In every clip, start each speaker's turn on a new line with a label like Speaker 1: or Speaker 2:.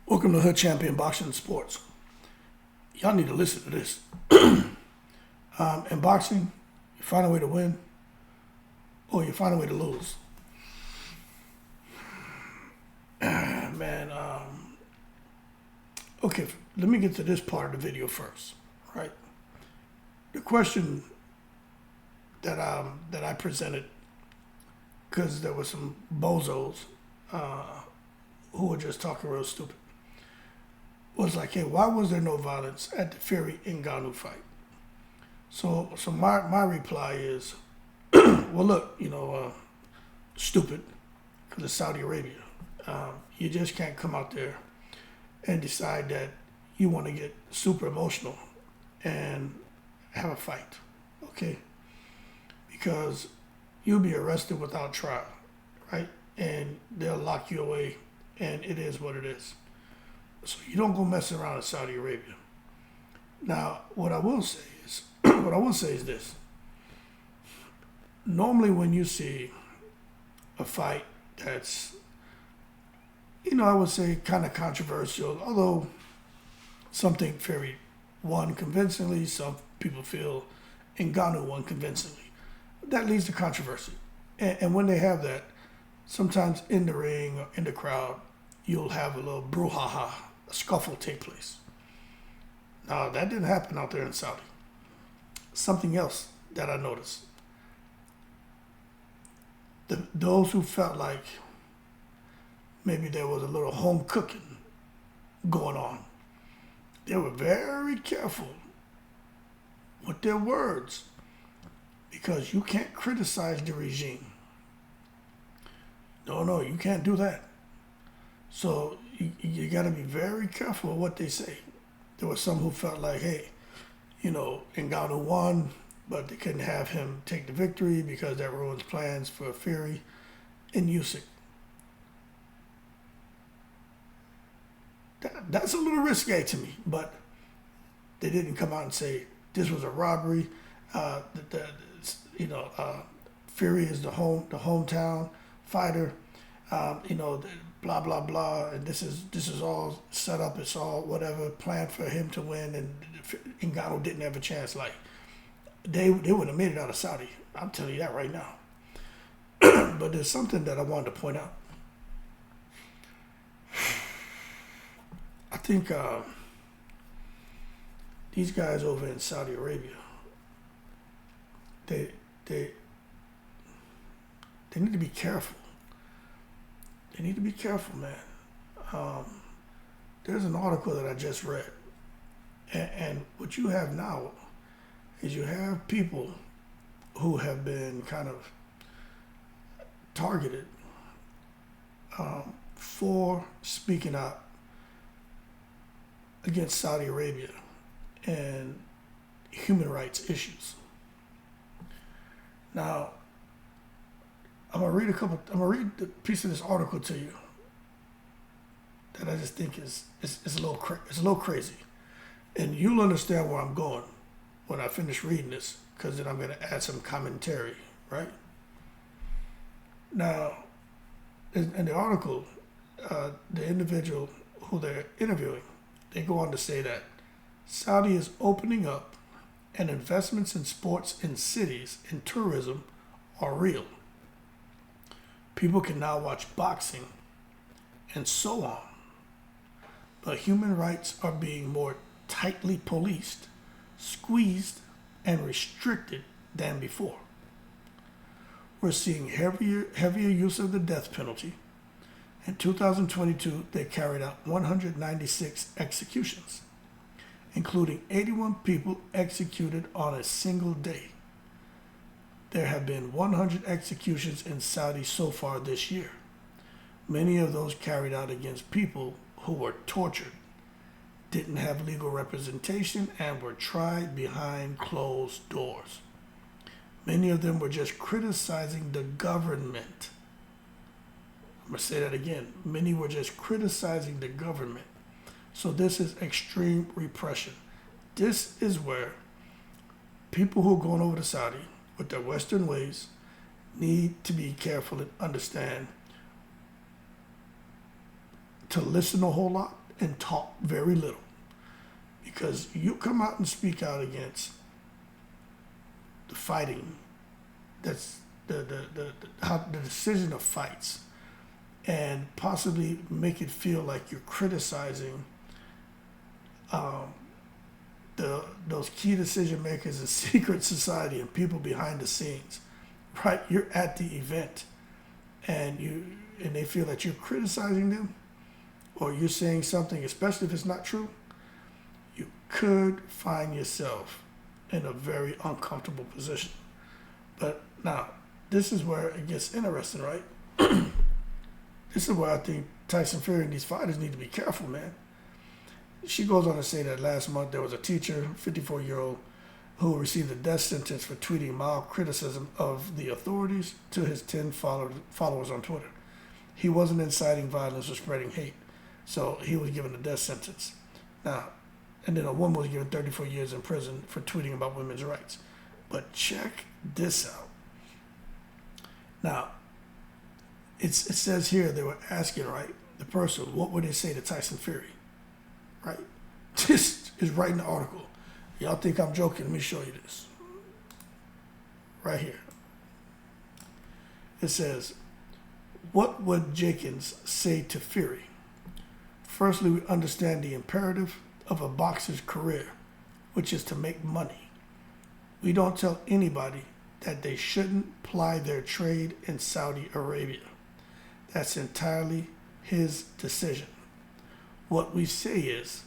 Speaker 1: Welcome to HoodChampionBoxing Sports. Y'all need to listen to this. In boxing, you find a way to win or you find a way to lose. Man, okay, let me get to this part of the video first, right? The question that I presented, because there were some bozos who were just talking real stupid, was like, hey, why was there no violence at the Fury Ngannou fight? So my reply is, well, look, stupid, because it's Saudi Arabia. You just can't come out there and decide that you want to get super emotional and have a fight, okay? Because you'll be arrested without trial, right? And they'll lock you away, and it is what it is. So you don't go messing around in Saudi Arabia. Now, what I will say is this. Normally when you see a fight that's, I would say kind of controversial, although some think Fury won convincingly, some people feel Ngannou won convincingly. That leads to controversy. And when they have that, sometimes in the ring or in the crowd, you'll have a little brouhaha, a scuffle take place. Now, that didn't happen out there in Saudi. Something else that I noticed. Those who felt like maybe there was a little home cooking going on, they were very careful with their words, because you can't criticize the regime. No, you can't do that. So you got to be very careful of what they say. There were some who felt like, hey, Ngannou won, but they couldn't have him take the victory because that ruins plans for Fury and Usyk. That's a little risque to me, but they didn't come out and say this was a robbery. Fury is the hometown fighter. Blah blah blah, and this is all set up. It's all whatever planned for him to win, and Ngannou didn't have a chance. Like they wouldn't have made it out of Saudi. I'm telling you that right now. But there's something that I wanted to point out. I think these guys over in Saudi Arabia, they need to be careful. They need to be careful, man. There's an article that I just read. And what you have now is you have people who have been kind of targeted for speaking out against Saudi Arabia and human rights issues. Now, I'm gonna read the piece of this article to you that I just think is a little crazy, and you'll understand where I'm going when I finish reading this, because then I'm gonna add some commentary, right? Now, in the article, the individual who they're interviewing, they go on to say that Saudi is opening up, and investments in sports in cities and tourism are real. People can now watch boxing and so on. But human rights are being more tightly policed, squeezed, and restricted than before. We're seeing heavier use of the death penalty. In 2022, they carried out 196 executions, including 81 people executed on a single day. There have been 100 executions in Saudi so far this year. Many of those carried out against people who were tortured, didn't have legal representation, and were tried behind closed doors. Many of them were just criticizing the government. I'm going to say that again. Many were just criticizing the government. So this is extreme repression. This is where people who are going over to Saudi with their Western ways need to be careful and understand to listen a whole lot and talk very little. Because you come out and speak out against the fighting, that's the decision of fights, and possibly make it feel like you're criticizing those key decision makers in secret society and people behind the scenes, right? You're at the event, and they feel that you're criticizing them, or you're saying something, especially if it's not true. You could find yourself in a very uncomfortable position. But now, this is where it gets interesting, right? This is where I think Tyson Fury and these fighters need to be careful, man. She goes on to say that last month there was a teacher, 54-year-old, who received a death sentence for tweeting mild criticism of the authorities to his 10 followers on Twitter. He wasn't inciting violence or spreading hate, so he was given a death sentence. Now, and then a woman was given 34 years in prison for tweeting about women's rights. But check this out. Now, it says here they were asking, right, the person, what would they say to Tyson Fury? Right? This is right in the article. Y'all think I'm joking? Let me show you this. Right here. It says, what would Jenkins say to Fury? Firstly, we understand the imperative of a boxer's career, which is to make money. We don't tell anybody that they shouldn't ply their trade in Saudi Arabia. That's entirely his decision. What we say is,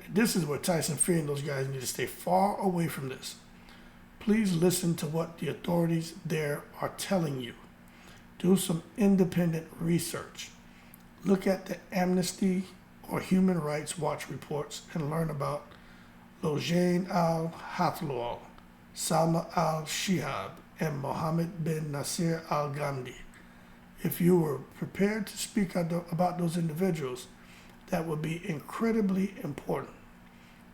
Speaker 1: and this is where Tyson Fury and those guys need to stay far away from this. Please listen to what the authorities there are telling you. Do some independent research. Look at the Amnesty or Human Rights Watch reports and learn about Lojain al-Hathloul, Salma al-Shihab, and Mohammed bin Nasir al-Ghamdi. If you were prepared to speak about those individuals, that would be incredibly important.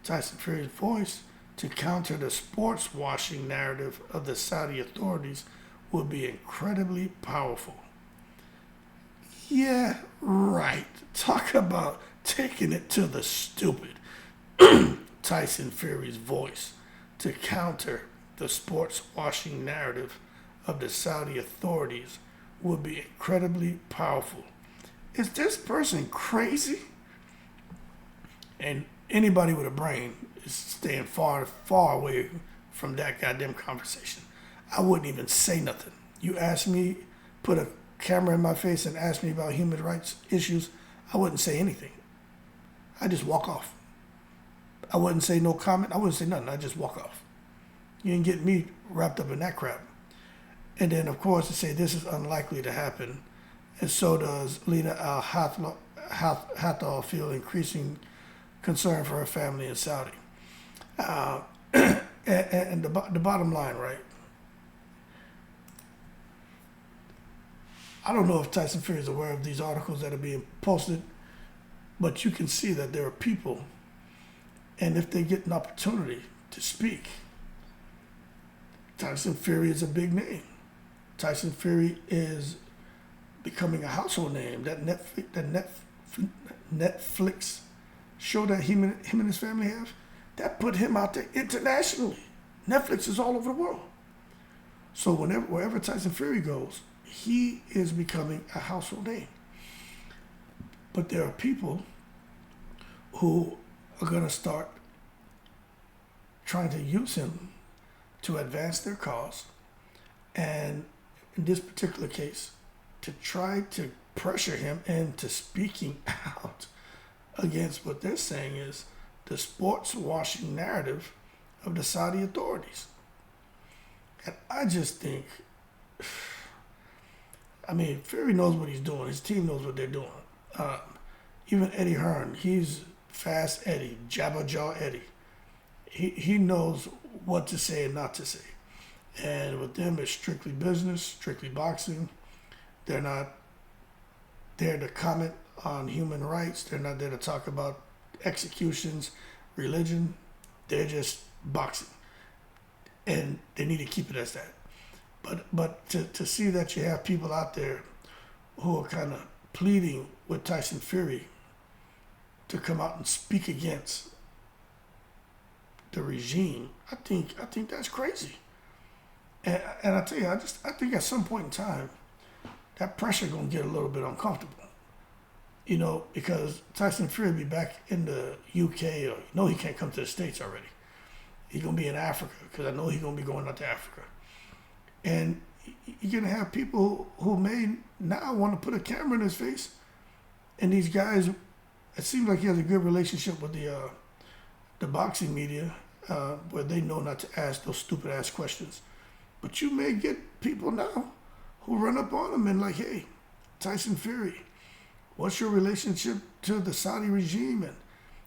Speaker 1: Tyson Fury's voice to counter the sports washing narrative of the Saudi authorities would be incredibly powerful. Yeah, right. Talk about taking it to the stupid. Tyson Fury's voice to counter the sports washing narrative of the Saudi authorities would be incredibly powerful. Is this person crazy? And anybody with a brain is staying far, far away from that goddamn conversation. I wouldn't even say nothing. You ask me, put a camera in my face and ask me about human rights issues, I wouldn't say anything. I just walk off. I wouldn't say no comment. I wouldn't say nothing. I just walk off. You ain't getting me wrapped up in that crap. And then, of course, to say this is unlikely to happen, and so does Lena al-Hathloul feel increasing concern for her family in Saudi. And the bottom line, right? I don't know if Tyson Fury is aware of these articles that are being posted, but you can see that there are people, and if they get an opportunity to speak, Tyson Fury is a big name. Tyson Fury is becoming a household name. That Netflix show that him and his family have, that put him out there internationally. Netflix is all over the world. So wherever Tyson Fury goes, he is becoming a household name. But there are people who are going to start trying to use him to advance their cause, and in this particular case, to try to pressure him into speaking out against what they're saying is the sports washing narrative of the Saudi authorities. And I just think, I mean, Fury knows what he's doing. His team knows what they're doing. Even Eddie Hearn, he's Fast Eddie, Jabba Jaw Eddie. He knows what to say and not to say. And with them, it's strictly business, strictly boxing. They're not there to comment on human rights. They're not there to talk about executions, religion. They're just boxing. And they need to keep it as that. But to see that you have people out there who are kind of pleading with Tyson Fury to come out and speak against the regime, I think that's crazy. And I tell you, I think at some point in time, that pressure gonna get a little bit uncomfortable. You know, because Tyson Fury be back in the UK, or he can't come to the States already. He's gonna be in Africa, because I know he's gonna be going out to Africa. And you're gonna have people who may now want to put a camera in his face, and these guys, it seems like he has a good relationship with the boxing media, where they know not to ask those stupid ass questions. But you may get people now who run up on him and like, hey, Tyson Fury, what's your relationship to the Saudi regime, and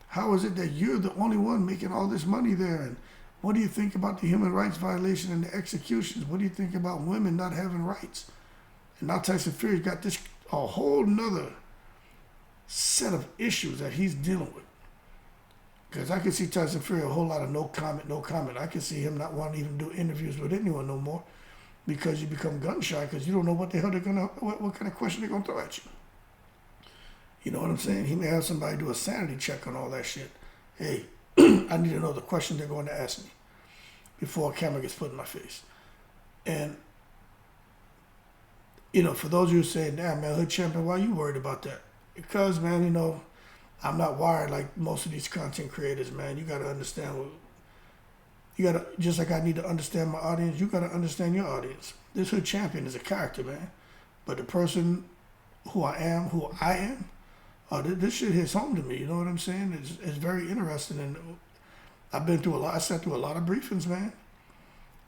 Speaker 1: how is it that you're the only one making all this money there, and what do you think about the human rights violation and the executions? What do you think about women not having rights? And now Tyson Fury's got a whole nother set of issues that he's dealing with. Because I can see Tyson Fury a whole lot of no comment. I can see him not wanting to even do interviews with anyone no more, because you become gun shy, because you don't know what the hell what kind of question they're gonna throw at you. You know what I'm saying? He may have somebody do a sanity check on all that shit. Hey, I need to know the question they're going to ask me before a camera gets put in my face. And, for those of you who say, damn, man, Hood Champion, why are you worried about that? Because, man, I'm not wired like most of these content creators, man. You got to understand just like I need to understand my audience, you got to understand your audience. This Hood Champion is a character, man. But the person who I am, this shit hits home to me. You know what I'm saying? It's very interesting. And I sat through a lot of briefings, man,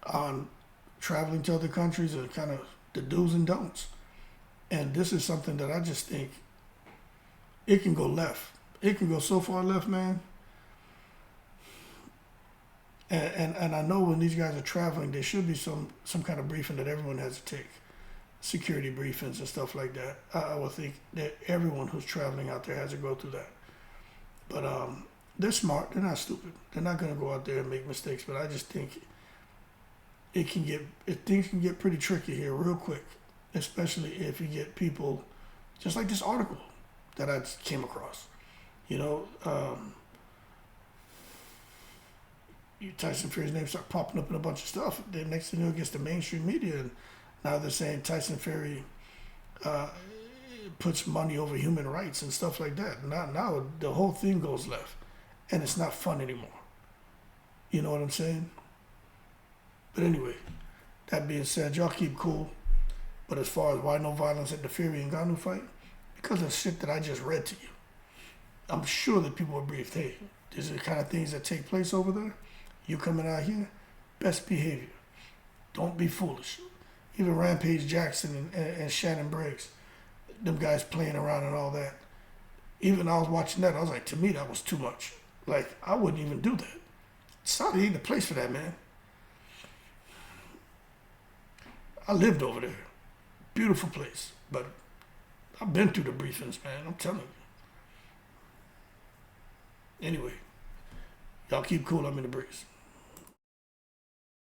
Speaker 1: on traveling to other countries and kind of the do's and don'ts. And this is something that I just think it can go left. It can go so far left, man. And I know when these guys are traveling, there should be some kind of briefing that everyone has to take. Security briefings and stuff like that. I would think that everyone who's traveling out there has to go through that. But they're smart. They're not stupid. They're not going to go out there and make mistakes. But I just think things can get pretty tricky here real quick, especially if you get people just like this article that I came across. Tyson Fury's name started popping up in a bunch of stuff. Then next thing you know, it gets the mainstream media, and now they're saying Tyson Fury puts money over human rights and stuff like that. Now the whole thing goes left, and it's not fun anymore. You know what I'm saying? But anyway, that being said, y'all keep cool. But as far as why no violence at the Fury and Ngannou fight, because of shit that I just read to you. I'm sure that people were briefed, hey, these are the kind of things that take place over there. You coming out here, best behavior. Don't be foolish. Even Rampage Jackson and Shannon Briggs, them guys playing around and all that. Even I was watching that, I was like, to me, that was too much. Like, I wouldn't even do that. Saudi ain't the place for that, man. I lived over there. Beautiful place. But I've been through the briefings, man. I'm telling you. Anyway, y'all keep cool. I'm in the breeze.